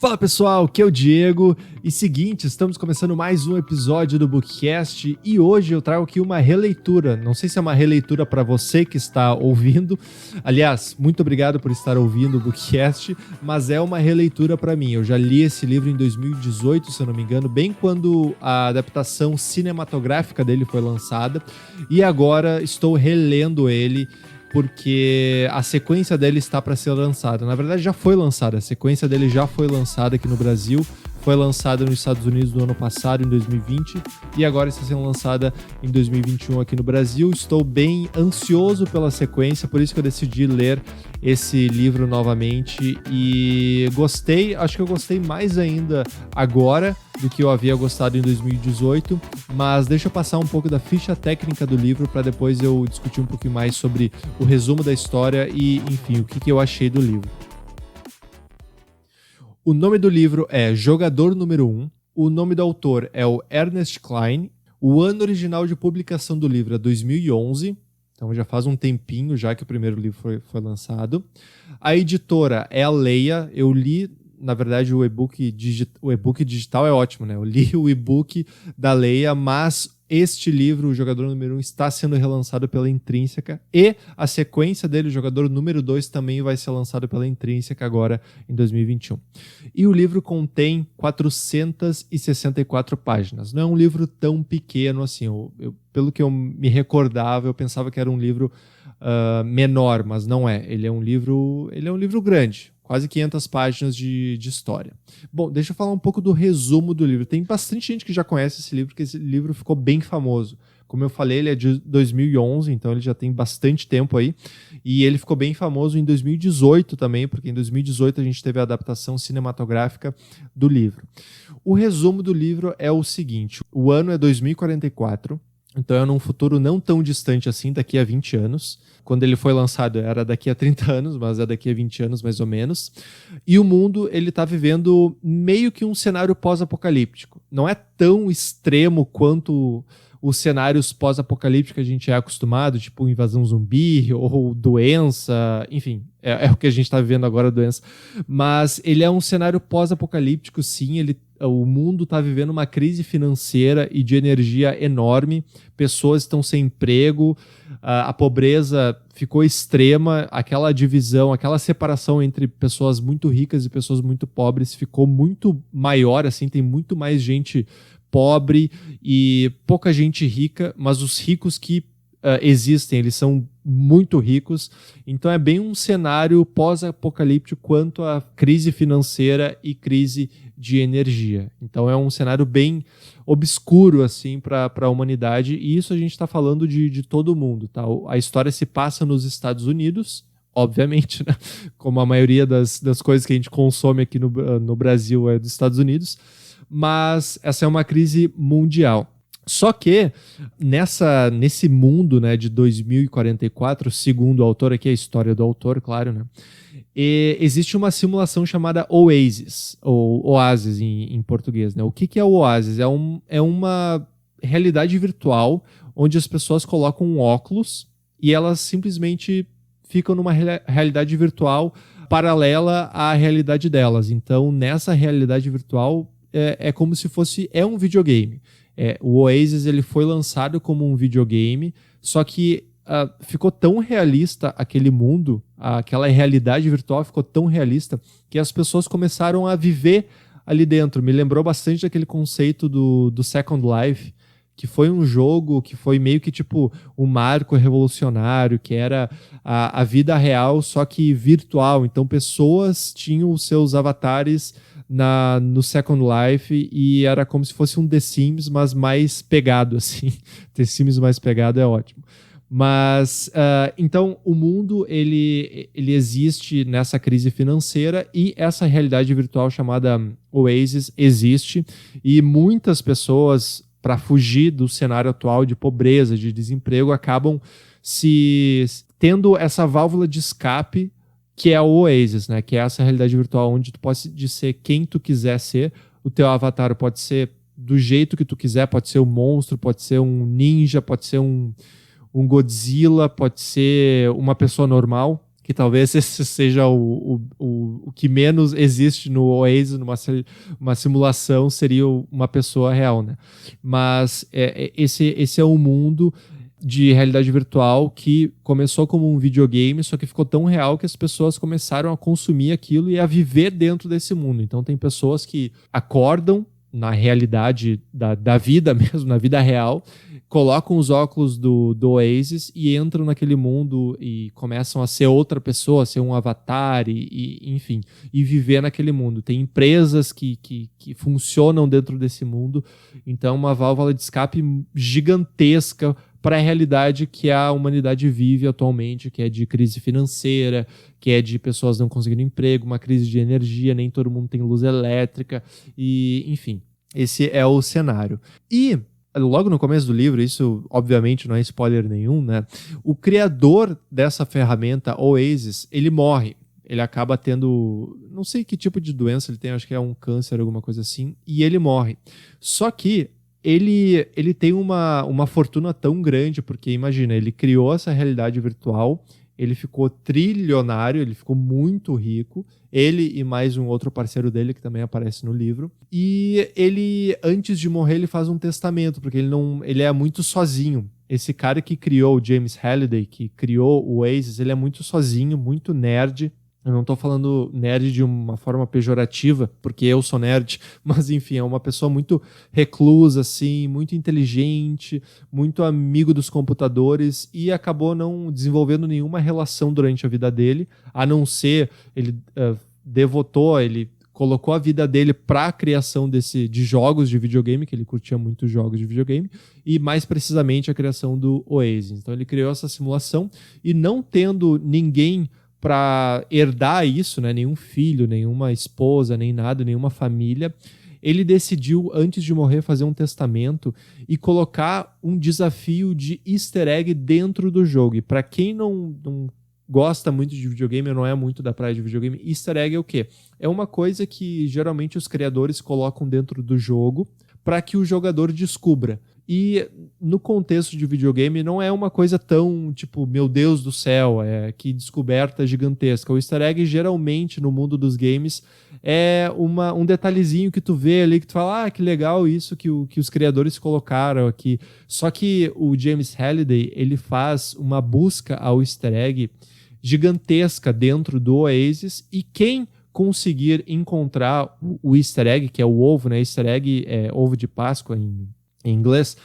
Fala pessoal, aqui é o Diego e seguinte, estamos começando mais um episódio do Bookcast e hoje eu trago aqui uma releitura, não sei se é uma releitura para você que está ouvindo, aliás, muito obrigado por estar ouvindo o Bookcast, mas é uma releitura para mim, eu já li esse livro em 2018, se eu não me engano, bem quando a adaptação cinematográfica dele foi lançada e agora estou relendo ele porque a sequência dele está para ser lançada. Na verdade, já foi lançada. A sequência dele já foi lançada aqui no Brasil. Foi lançada nos Estados Unidos no ano passado, em 2020. E agora está sendo lançada em 2021 aqui no Brasil. Estou bem ansioso pela sequência, por isso que eu decidi ler esse livro novamente. E gostei, acho que eu gostei mais ainda agora do que eu havia gostado em 2018. Mas deixa eu passar um pouco da ficha técnica do livro para depois eu discutir um pouquinho mais sobre o resumo da história e, enfim, o que eu achei do livro. O nome do livro é Jogador Número 1. O nome do autor é o Ernest Cline. O ano original de publicação do livro é 2011. Então já faz um tempinho já que o primeiro livro foi lançado. A editora é a Leia. Eu li, na verdade, o e-book digital é ótimo, né? Eu li o e-book da Leia, mas este livro, o Jogador Número 1, está sendo relançado pela Intrínseca e a sequência dele, o Jogador Número 2, também vai ser lançado pela Intrínseca agora em 2021. E o livro contém 464 páginas. Não é um livro tão pequeno assim. Pelo que eu me recordava, eu pensava que era um livro menor, mas não é. Ele é um livro grande. Quase 500 páginas de história. Bom, deixa eu falar um pouco do resumo do livro. Tem bastante gente que já conhece esse livro, porque esse livro ficou bem famoso. Como eu falei, ele é de 2011, então ele já tem bastante tempo aí. E ele ficou bem famoso em 2018 também, porque em 2018 a gente teve a adaptação cinematográfica do livro. O resumo do livro é o seguinte: o ano é 2044. Então é num futuro não tão distante assim, daqui a 20 anos. Quando ele foi lançado era daqui a 30 anos, mas é daqui a 20 anos mais ou menos. E o mundo ele está vivendo meio que um cenário pós-apocalíptico. Não é tão extremo quanto os cenários pós-apocalípticos que a gente é acostumado, tipo invasão zumbi ou doença, enfim, é o que a gente está vivendo agora, doença. Mas ele é um cenário pós-apocalíptico, sim, o mundo está vivendo uma crise financeira e de energia enorme, pessoas estão sem emprego, a pobreza ficou extrema, aquela divisão, aquela separação entre pessoas muito ricas e pessoas muito pobres ficou muito maior, assim, tem muito mais gente pobre e pouca gente rica, mas os ricos que existem, eles são muito ricos, então é bem um cenário pós-apocalíptico quanto à crise financeira e crise de energia. Então é um cenário bem obscuro assim para a humanidade, e isso a gente está falando de todo mundo, tá? A história se passa nos Estados Unidos, obviamente, né? Como a maioria das coisas que a gente consome aqui no Brasil é dos Estados Unidos, mas essa é uma crise mundial. Só que nesse mundo, né, de 2044, segundo o autor, aqui é a história do autor, claro, né, existe uma simulação chamada Oasis, ou Oasis em português. Né? O que é o Oasis? É uma realidade virtual onde as pessoas colocam um óculos e elas simplesmente ficam numa realidade virtual paralela à realidade delas. Então, nessa realidade virtual, é como se fosse um videogame. O Oasis ele foi lançado como um videogame, só que ficou tão realista aquele mundo, aquela realidade virtual ficou tão realista que as pessoas começaram a viver ali dentro. Me lembrou bastante daquele conceito do Second Life, que foi um jogo que foi meio que tipo um marco revolucionário, que era a vida real, só que virtual. Então pessoas tinham os seus avatares no Second Life e era como se fosse um The Sims, mas mais pegado, assim. The Sims mais pegado é ótimo. Mas, então, o mundo ele existe nessa crise financeira e essa realidade virtual chamada Oasis existe e muitas pessoas, para fugir do cenário atual de pobreza, de desemprego, acabam tendo essa válvula de escape que é o Oasis, né? Que é essa realidade virtual onde tu pode ser quem tu quiser ser, o teu avatar pode ser do jeito que tu quiser, pode ser um monstro, pode ser um ninja, pode ser um Godzilla, pode ser uma pessoa normal, que talvez esse seja o que menos existe no Oasis, uma simulação seria uma pessoa real, né? Mas esse é um mundo de realidade virtual que começou como um videogame, só que ficou tão real que as pessoas começaram a consumir aquilo e a viver dentro desse mundo. Então tem pessoas que acordam na realidade da vida mesmo, na vida real, colocam os óculos do Oasis e entram naquele mundo e começam a ser outra pessoa, ser um avatar enfim, e viver naquele mundo. Tem empresas que funcionam dentro desse mundo, então uma válvula de escape gigantesca para a realidade que a humanidade vive atualmente, que é de crise financeira, que é de pessoas não conseguindo emprego, uma crise de energia, nem todo mundo tem luz elétrica, e enfim, esse é o cenário. E logo no começo do livro, isso obviamente não é spoiler nenhum, né? O criador dessa ferramenta, Oasis, ele morre. Ele acaba tendo, não sei que tipo de doença ele tem, acho que é um câncer, alguma coisa assim, e ele morre. Só que ele tem uma fortuna tão grande, porque imagina, ele criou essa realidade virtual, ele ficou trilionário, ele ficou muito rico, ele e mais um outro parceiro dele, que também aparece no livro, e ele, antes de morrer, ele faz um testamento, porque ele é muito sozinho. Esse cara que criou o James Halliday, que criou o Oasis, ele é muito sozinho, muito nerd. Eu não tô falando nerd de uma forma pejorativa, porque eu sou nerd, mas enfim, é uma pessoa muito reclusa, assim, muito inteligente, muito amigo dos computadores e acabou não desenvolvendo nenhuma relação durante a vida dele, a não ser, ele ele colocou a vida dele para a criação de jogos de videogame, que ele curtia muito jogos de videogame, e mais precisamente a criação do Oasis. Então ele criou essa simulação e não tendo ninguém para herdar isso, né? Nenhum filho, nenhuma esposa, nem nada, nenhuma família, ele decidiu, antes de morrer, fazer um testamento e colocar um desafio de easter egg dentro do jogo. E para quem não gosta muito de videogame, não é muito da praia de videogame, easter egg é o quê? É uma coisa que geralmente os criadores colocam dentro do jogo para que o jogador descubra. E no contexto de videogame não é uma coisa tão, tipo, meu Deus do céu, que descoberta gigantesca. O easter egg, geralmente, no mundo dos games, é um detalhezinho que tu vê ali, que tu fala, que legal isso que os criadores colocaram aqui. Só que o James Halliday, ele faz uma busca ao easter egg gigantesca dentro do Oasis, e quem conseguir encontrar o easter egg, que é o ovo, né? Easter egg é ovo de Páscoa em inglês.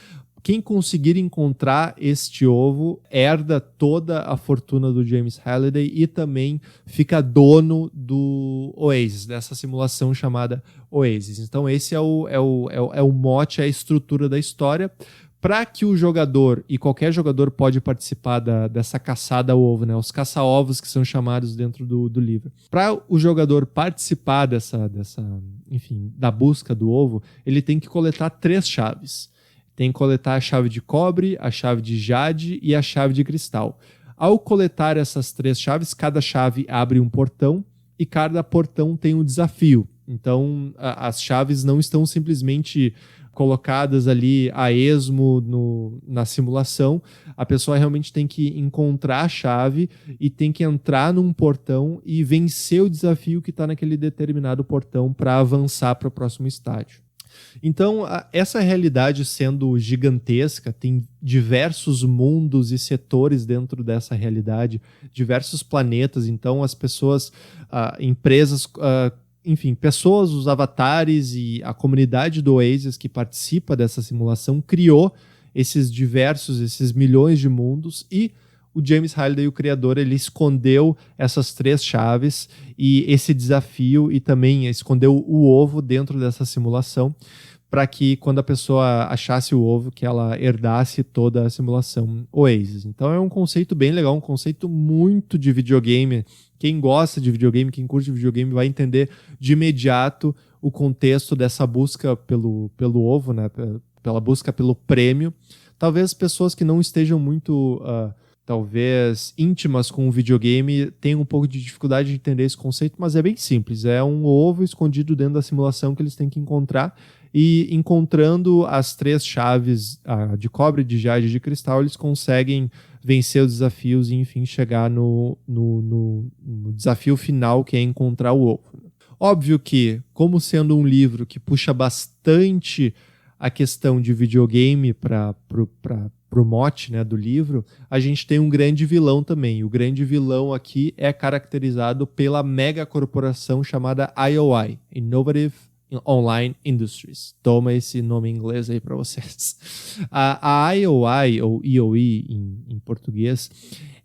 Quem conseguir encontrar este ovo herda toda a fortuna do James Halliday e também fica dono do Oasis, dessa simulação chamada Oasis. Então esse é o mote, a estrutura da história. Para que o jogador, e qualquer jogador pode participar dessa caçada ao ovo, né? Os caça-ovos que são chamados dentro do livro. Para o jogador participar enfim, da busca do ovo, ele tem que coletar 3 chaves. Tem que coletar a chave de cobre, a chave de jade e a chave de cristal. Ao coletar essas 3 chaves, cada chave abre um portão e cada portão tem um desafio. Então, as chaves não estão simplesmente colocadas ali a esmo na simulação. A pessoa realmente tem que encontrar a chave e tem que entrar num portão e vencer o desafio que está naquele determinado portão para avançar para o próximo estágio. Então, essa realidade sendo gigantesca, tem diversos mundos e setores dentro dessa realidade, diversos planetas. Então, as pessoas, empresas, enfim, pessoas, os avatares e a comunidade do Oasis que participa dessa simulação criou esses milhões de mundos, e o James Halliday, o criador, ele escondeu essas 3 chaves e esse desafio, e também escondeu o ovo dentro dessa simulação, para que quando a pessoa achasse o ovo, que ela herdasse toda a simulação Oasis. Então é um conceito bem legal, um conceito muito de videogame. Quem gosta de videogame, quem curte videogame, vai entender de imediato o contexto dessa busca pelo ovo, né? Pela busca pelo prêmio. Talvez pessoas que não estejam muito talvez íntimas com o videogame tenham um pouco de dificuldade de entender esse conceito, mas é bem simples. É um ovo escondido dentro da simulação que eles têm que encontrar, e encontrando as 3 chaves de cobre, de jade e de cristal, eles conseguem vencer os desafios e, enfim, chegar no desafio final, que é encontrar o ovo. Óbvio que, como sendo um livro que puxa bastante a questão de videogame para o mote, né, do livro, a gente tem um grande vilão também. O grande vilão aqui é caracterizado pela mega corporação chamada IOI, Innovative Online Industries. Toma esse nome em inglês aí para vocês. A IOI, ou EOE em português,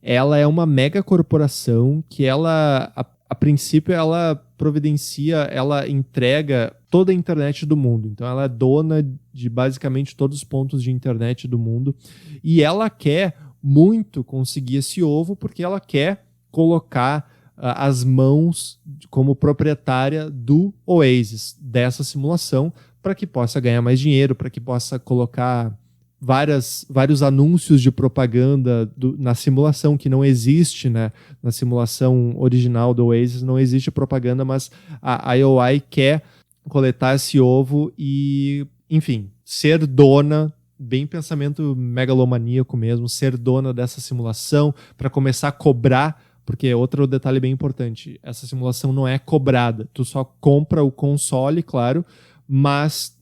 ela é uma mega corporação que ela, a princípio, ela providencia, ela entrega toda a internet do mundo. Então ela é dona de basicamente todos os pontos de internet do mundo e ela quer muito conseguir esse ovo porque ela quer colocar as mãos como proprietária do Oasis, dessa simulação, para que possa ganhar mais dinheiro, para que possa colocar vários anúncios de propaganda na simulação, que não existe, né? Na simulação original do Oasis não existe propaganda, mas a IOI quer coletar esse ovo e, enfim, ser dona, bem pensamento megalomaníaco mesmo, ser dona dessa simulação para começar a cobrar, porque outro detalhe bem importante, essa simulação não é cobrada, tu só compra o console, claro, mas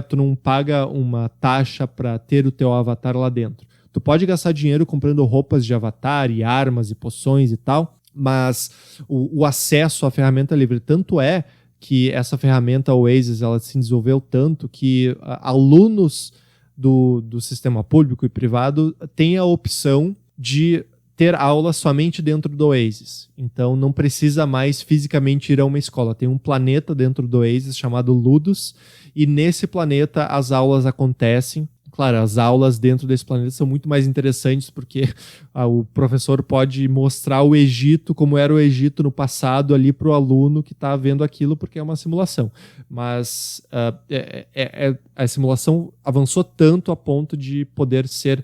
tu não paga uma taxa para ter o teu avatar lá dentro. Tu pode gastar dinheiro comprando roupas de avatar e armas e poções e tal, mas o acesso à ferramenta é livre. Tanto é que essa ferramenta Oasis ela se desenvolveu tanto que alunos do sistema público e privado têm a opção de ter aula somente dentro do Oasis. Então não precisa mais fisicamente ir a uma escola. Tem um planeta dentro do Oasis chamado Ludus, e nesse planeta as aulas acontecem. Claro, as aulas dentro desse planeta são muito mais interessantes porque o professor pode mostrar o Egito, como era o Egito no passado, ali para o aluno que está vendo aquilo, porque é uma simulação. Mas a simulação avançou tanto a ponto de poder ser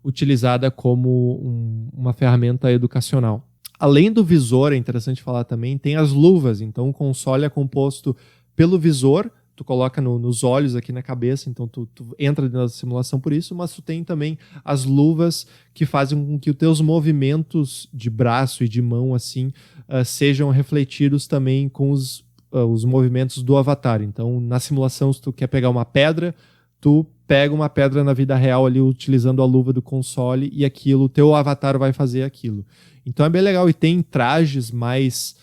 utilizada como uma ferramenta educacional. Além do visor, é interessante falar também, tem as luvas. Então o console é composto pelo visor, tu coloca nos olhos aqui na cabeça, então tu entra dentro da simulação por isso, mas tu tem também as luvas que fazem com que os teus movimentos de braço e de mão assim sejam refletidos também com os movimentos do avatar. Então na simulação, se tu quer pegar uma pedra, tu pega uma pedra na vida real ali utilizando a luva do console e o teu avatar vai fazer aquilo. Então é bem legal e tem trajes mais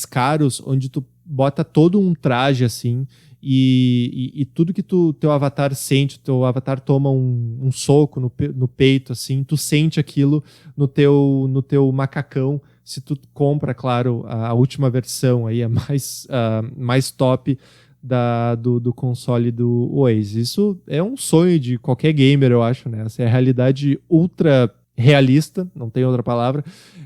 caros onde tu bota todo um traje assim e tudo que teu avatar sente, teu avatar toma um soco no peito assim, tu sente aquilo no teu macacão. Se tu compra, claro, a última versão aí, a mais top do console do Oasis. Isso é um sonho de qualquer gamer, eu acho, né? Essa é a realidade ultra realista, não tem outra palavra,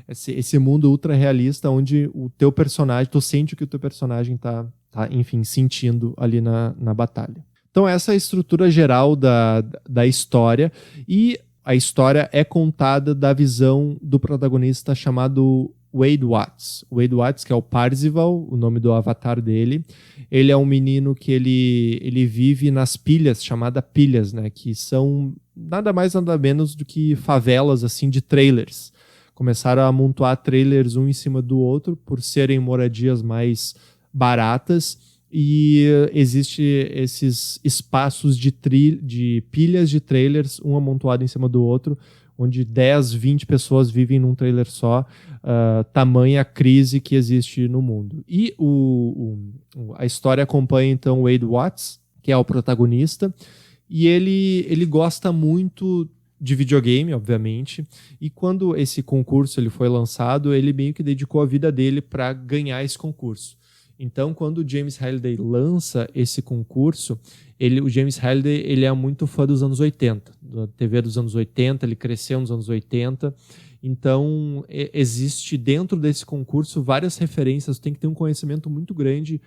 esse mundo ultra realista onde o teu personagem, tu sente o que o teu personagem tá enfim, sentindo ali na batalha. Então essa é a estrutura geral da história, e a história é contada da visão do protagonista chamado Wade Watts. Wade Watts, que é o Parzival, o nome do avatar dele. Ele é um menino que ele vive nas pilhas, chamada pilhas, né? Que são nada mais nada menos do que favelas assim de trailers. Começaram a amontoar trailers um em cima do outro por serem moradias mais baratas, e existe esses espaços de pilhas de trailers, um amontoado em cima do outro, onde 10, 20 pessoas vivem num trailer só, tamanha crise que existe no mundo. E a história acompanha, então, Wade Watts, que é o protagonista, e ele gosta muito de videogame, obviamente, e quando esse concurso ele foi lançado, ele meio que dedicou a vida dele para ganhar esse concurso. Então, quando o James Halliday lança esse concurso, o James Halliday ele é muito fã dos anos 80, da TV dos anos 80, ele cresceu nos anos 80, então existe dentro desse concurso várias referências, tem que ter um conhecimento muito grande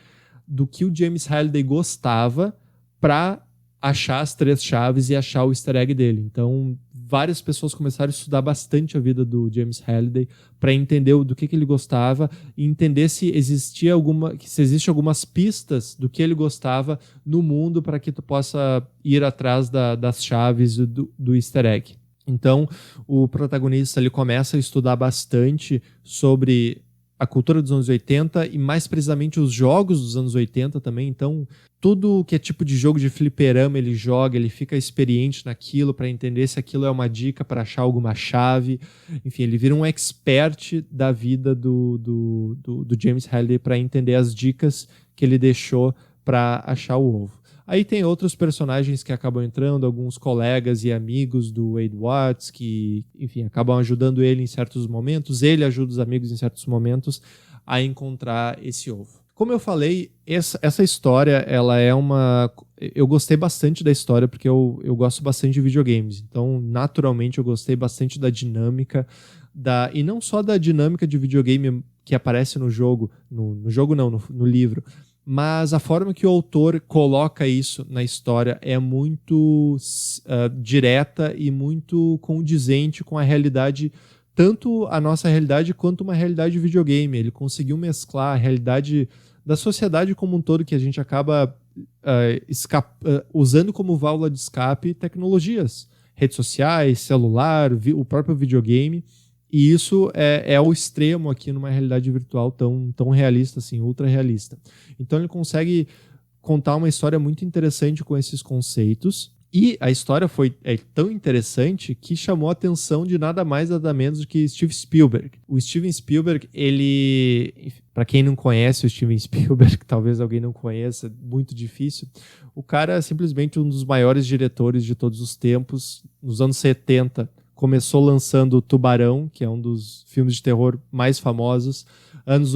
do que o James Halliday gostava para achar as 3 chaves e achar o easter egg dele. Então, várias pessoas começaram a estudar bastante a vida do James Halliday para entender do que ele gostava e entender se existe algumas pistas do que ele gostava no mundo para que tu possa ir atrás das chaves do easter egg. Então, o protagonista ele começa a estudar bastante sobre a cultura dos anos 80 e mais precisamente os jogos dos anos 80 também. Então, tudo que é tipo de jogo de fliperama ele joga, ele fica experiente naquilo para entender se aquilo é uma dica para achar alguma chave. Enfim, ele vira um expert da vida do James Halliday para entender as dicas que ele deixou para achar o ovo. Aí tem outros personagens que acabam entrando, alguns colegas e amigos do Wade Watts, que, enfim, acabam ajudando ele em certos momentos, ele ajuda os amigos em certos momentos a encontrar esse ovo. Como eu falei, essa história, ela é uma... Eu gostei bastante da história porque eu gosto bastante de videogames, então, naturalmente, eu gostei bastante da dinâmica, e não só da dinâmica de videogame que aparece no jogo, no jogo não, no livro, mas a forma que o autor coloca isso na história é muito direta e muito condizente com a realidade, tanto a nossa realidade quanto uma realidade de videogame. Ele conseguiu mesclar a realidade da sociedade como um todo, que a gente acaba usando como válvula de escape tecnologias, redes sociais, celular, o próprio videogame. E isso é o extremo aqui numa realidade virtual tão realista, assim, ultra realista. Então ele consegue contar uma história muito interessante com esses conceitos. E a história é tão interessante que chamou a atenção de nada mais nada menos do que Steven Spielberg. O Steven Spielberg, ele... Para quem não conhece o Steven Spielberg, talvez alguém não conheça, muito difícil. O cara é simplesmente um dos maiores diretores de todos os tempos. Nos anos 70, começou lançando Tubarão, que é um dos filmes de terror mais famosos. Anos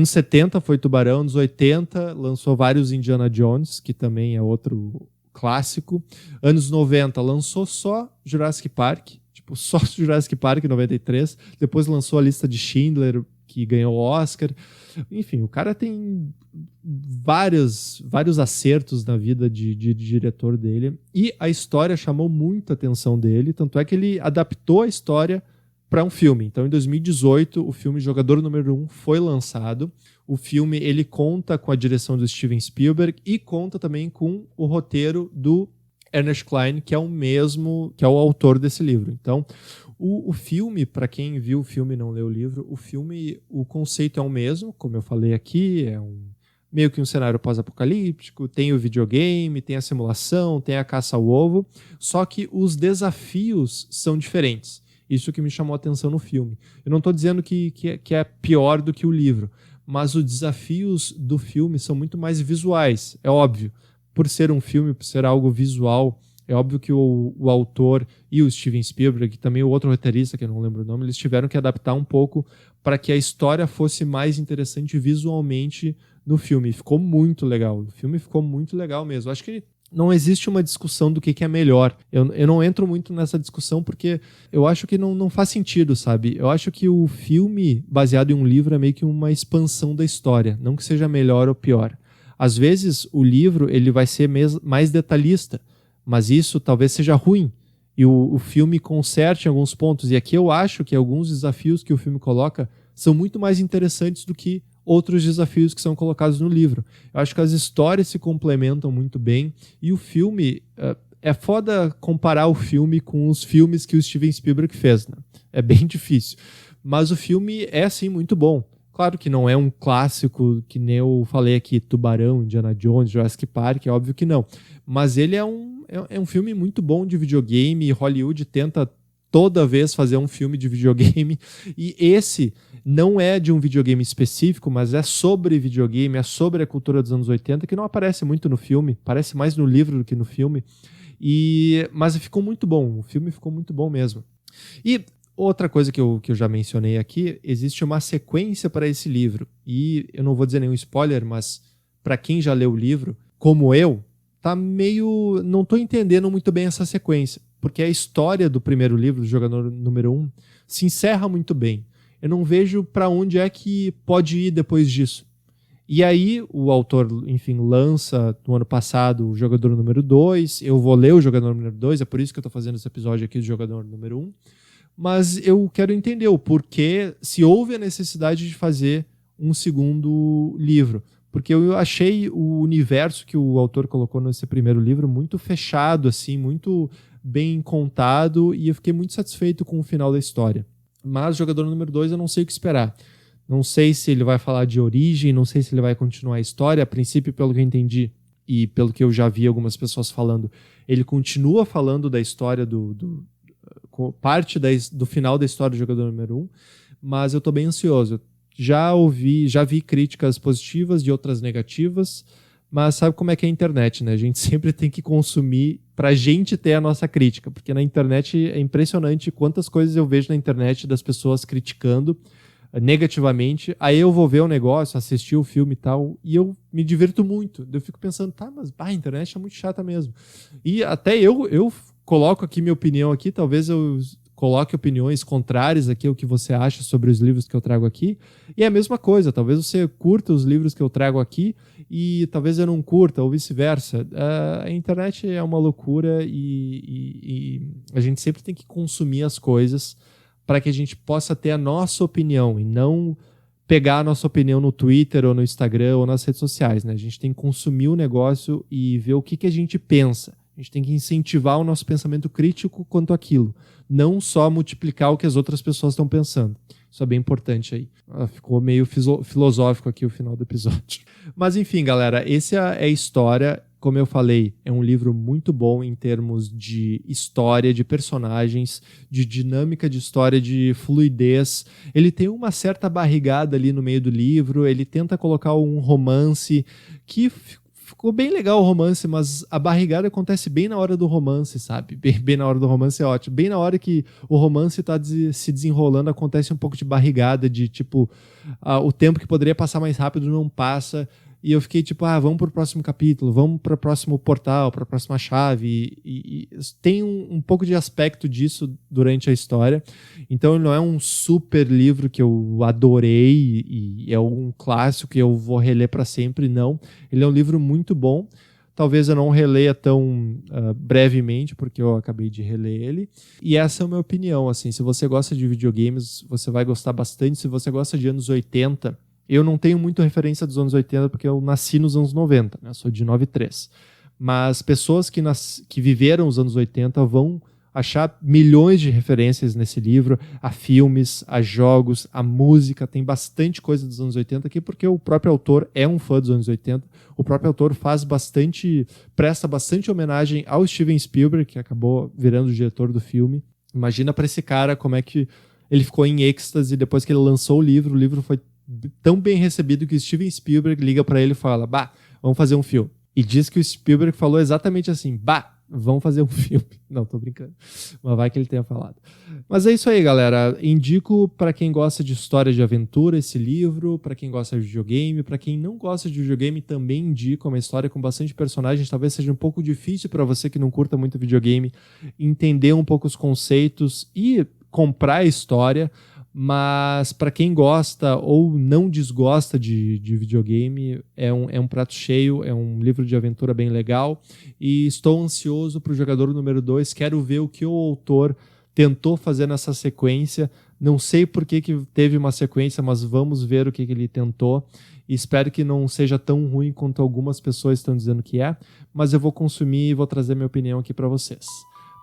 70 foi Tubarão, anos 80 lançou vários Indiana Jones, que também é outro clássico. Anos 90 lançou só Jurassic Park, só Jurassic Park 93. Depois lançou a lista de Schindler, que ganhou o Oscar. Enfim, o cara tem vários acertos na vida de diretor dele, e a história chamou muita atenção dele, tanto é que ele adaptou a história para um filme. Então, em 2018, o filme Jogador Número 1 foi lançado. O filme ele conta com a direção do Steven Spielberg e conta também com o roteiro do Ernest Cline, que é o autor desse livro. Então, o filme, para quem viu o filme e não leu o livro, o conceito é o mesmo, como eu falei aqui, meio que um cenário pós-apocalíptico, tem o videogame, tem a simulação, tem a caça ao ovo, só que os desafios são diferentes. Isso que me chamou a atenção no filme. Eu não estou dizendo que é pior do que o livro, mas os desafios do filme são muito mais visuais, é óbvio. Por ser um filme, por ser algo visual, é óbvio que o autor e o Steven Spielberg, e também o outro roteirista, que eu não lembro o nome, eles tiveram que adaptar um pouco para que a história fosse mais interessante visualmente no filme. Ficou muito legal. O filme ficou muito legal mesmo. Acho que não existe uma discussão do que é melhor. Eu não entro muito nessa discussão porque eu acho que não faz sentido, sabe? Eu acho que o filme, baseado em um livro, é meio que uma expansão da história. Não que seja melhor ou pior. Às vezes, o livro ele vai ser mais detalhista, mas isso talvez seja ruim. E o filme conserte em alguns pontos. E aqui eu acho que alguns desafios que o filme coloca são muito mais interessantes do que outros desafios que são colocados no livro. Eu acho que as histórias se complementam muito bem, e o filme... é foda comparar o filme com os filmes que o Steven Spielberg fez, né? É bem difícil. Mas o filme é, sim, muito bom. Claro que não é um clássico, que nem eu falei aqui, Tubarão, Indiana Jones, Jurassic Park, é óbvio que não. Mas ele é um filme muito bom de videogame, e Hollywood tenta toda vez fazer um filme de videogame, e esse não é de um videogame específico, mas é sobre videogame, é sobre a cultura dos anos 80, que não aparece muito no filme, parece mais no livro do que no filme, mas ficou muito bom, o filme ficou muito bom mesmo. E outra coisa que eu já mencionei aqui, existe uma sequência para esse livro, e eu não vou dizer nenhum spoiler, mas para quem já leu o livro, como eu, não estou entendendo muito bem essa sequência, porque a história do primeiro livro, do Jogador Número 1, se encerra muito bem. Eu não vejo para onde é que pode ir depois disso. E aí o autor, enfim, lança no ano passado o Jogador Número 2, eu vou ler o Jogador Número 2, é por isso que eu estou fazendo esse episódio aqui do Jogador Número 1, mas eu quero entender o porquê, se houve a necessidade de fazer um segundo livro. Porque eu achei o universo que o autor colocou nesse primeiro livro muito fechado, assim, muito bem contado e eu fiquei muito satisfeito com o final da história. Mas Jogador Número 2 eu não sei o que esperar. Não sei se ele vai falar de origem, não sei se ele vai continuar a história. A princípio, pelo que eu entendi e pelo que eu já vi algumas pessoas falando, ele continua falando da história parte do final da história do Jogador Número 1, mas eu tô bem ansioso. Já vi críticas positivas e outras negativas, mas sabe como é que é a internet, né? A gente sempre tem que consumir pra gente ter a nossa crítica, porque na internet é impressionante quantas coisas eu vejo na internet das pessoas criticando negativamente, aí eu vou ver o negócio, assistir o filme e tal, e eu me divirto muito. Eu fico pensando, mas a internet é muito chata mesmo. E até eu coloco aqui minha opinião aqui, talvez eu coloque opiniões contrárias aqui ao que você acha sobre os livros que eu trago aqui, e é a mesma coisa, talvez você curta os livros que eu trago aqui, e talvez eu não curta, ou vice-versa. A internet é uma loucura e a gente sempre tem que consumir as coisas para que a gente possa ter a nossa opinião e não pegar a nossa opinião no Twitter ou no Instagram ou nas redes sociais, né? A gente tem que consumir o negócio e ver o que a gente pensa. A gente tem que incentivar o nosso pensamento crítico quanto àquilo, não só multiplicar o que as outras pessoas estão pensando. Isso é bem importante aí. Ficou meio filosófico aqui o final do episódio. Mas enfim, galera, essa é a história. Como eu falei, é um livro muito bom em termos de história, de personagens, de dinâmica de história, de fluidez. Ele tem uma certa barrigada ali no meio do livro, ele tenta colocar um romance que ficou bem legal o romance, mas a barrigada acontece bem na hora do romance, sabe? Bem na hora do romance é ótimo. Bem na hora que o romance tá se desenrolando, acontece um pouco de barrigada, de tipo, o tempo que poderia passar mais rápido não passa. E eu fiquei tipo, vamos pro próximo capítulo, vamos pro próximo portal, pra próxima chave. E tem um pouco de aspecto disso durante a história. Então ele não é um super livro que eu adorei e é um clássico que eu vou reler para sempre, não. Ele é um livro muito bom. Talvez eu não releia tão brevemente, porque eu acabei de reler ele. E essa é a minha opinião. Assim, se você gosta de videogames, você vai gostar bastante. Se você gosta de anos 80... Eu não tenho muita referência dos anos 80 porque eu nasci nos anos 90, né? Eu sou de 93. Mas pessoas que viveram os anos 80 vão achar milhões de referências nesse livro, a filmes, a jogos, a música. Tem bastante coisa dos anos 80 aqui porque o próprio autor é um fã dos anos 80. O próprio autor presta bastante homenagem ao Steven Spielberg, que acabou virando o diretor do filme. Imagina para esse cara como é que ele ficou em êxtase depois que ele lançou o livro foi tão bem recebido que o Steven Spielberg liga pra ele e fala, vamos fazer um filme. E diz que o Spielberg falou exatamente assim, vamos fazer um filme. Não, tô brincando. Mas vai que ele tenha falado. Mas é isso aí, galera. Indico pra quem gosta de história de aventura esse livro, pra quem gosta de videogame, pra quem não gosta de videogame também indico, é uma história com bastante personagens, talvez seja um pouco difícil pra você que não curta muito videogame entender um pouco os conceitos e comprar a história. Mas para quem gosta ou não desgosta de videogame, é um prato cheio, é um livro de aventura bem legal. E estou ansioso para o Jogador Número 2, quero ver o que o autor tentou fazer nessa sequência. Não sei por que teve uma sequência, mas vamos ver o que ele tentou. E espero que não seja tão ruim quanto algumas pessoas estão dizendo que é, mas eu vou consumir e vou trazer minha opinião aqui para vocês.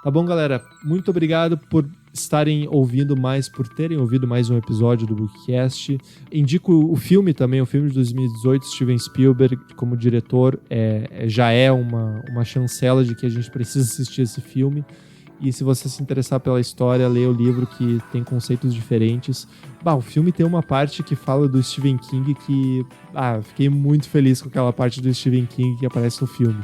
Tá bom, galera? Muito obrigado por estarem ouvindo mais, por terem ouvido mais um episódio do Bookcast. Indico o filme também, o filme de 2018, Steven Spielberg como diretor, já é uma chancela de que a gente precisa assistir esse filme. E se você se interessar pela história, leia o livro que tem conceitos diferentes. O filme tem uma parte que fala do Stephen King que... fiquei muito feliz com aquela parte do Stephen King que aparece no filme.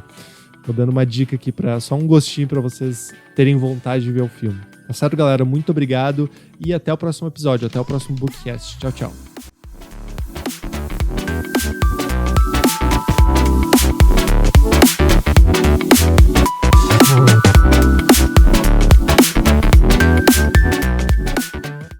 Tô dando uma dica aqui, só um gostinho para vocês terem vontade de ver o filme. Tá certo, galera? Muito obrigado e até o próximo episódio, até o próximo Bookcast. Tchau, tchau.